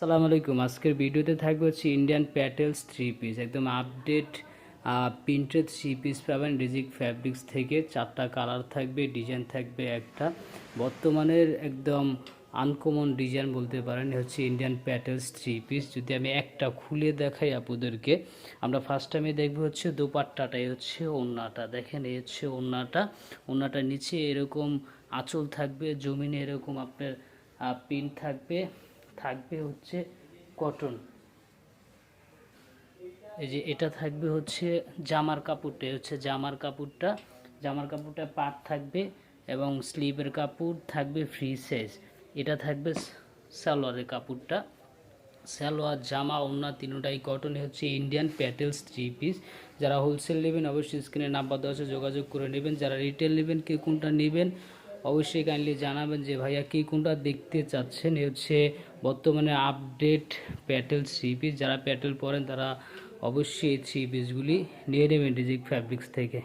আসসালামু আলাইকুম। আজকের ভিডিওতে থাকবে হচ্ছে ইন্ডিয়ান প্যাটেলস থ্রি পিস, একদম আপডেট প্রিন্টেড থ্রি পিস পাবেন রিজিক ফ্যাব্রিক্স থেকে। 4টা কালার থাকবে, ডিজাইন থাকবে একটা। বর্তমানের একদম আনকমন ডিজাইন বলতে পারেন হচ্ছে ইন্ডিয়ান প্যাটেলস থ্রি পিস। যদি আমি একটা খুলে দেখাই আপনাদেরকে, আমরা ফার্স্ট টাইমে দেখবো হচ্ছে দোপাট্টাটাই হচ্ছে ওড়নাটা। দেখেন এই হচ্ছে ওড়নাটার নিচে এরকম আঁচল থাকবে, জমিনে এরকম আপনার প্রিন্ট থাকবে হচ্ছে কটন। এই যে এটা থাকবে হচ্ছে জামার কাপড়টা, হচ্ছে জামার কাপড়টা পাট থাকবে এবং স্লিভের কাপড় থাকবে ফ্রি সাইজ। এটা থাকবে সালোয়ারের কাপড়টা। সালোয়ার, জামা, ওড়না তিনটাই কটনে হচ্ছে ইন্ডিয়ান প্যাটেলস থ্রি পিস। যারা হোলসেল নেবেন অবশ্যই স্ক্রিনে নাম্বার দেওয়া আছে, যোগাযোগ করে নেবেন। যারা রিটেল নেবেন, কে কোনটা নেবেন অবশ্যই কাইন্ডলি জানাবেন যে ভাইয়া কে কোনটা দেখতে চাচ্ছেন। এ হচ্ছে বর্তমানে আপডেট প্যাটেল থ্রি পিস। যারা প্যাটেল পরেন তারা অবশ্যই এই থ্রি পিসগুলি নিয়ে নেবেন রিজিক ফ্যাব্রিক্স থেকে।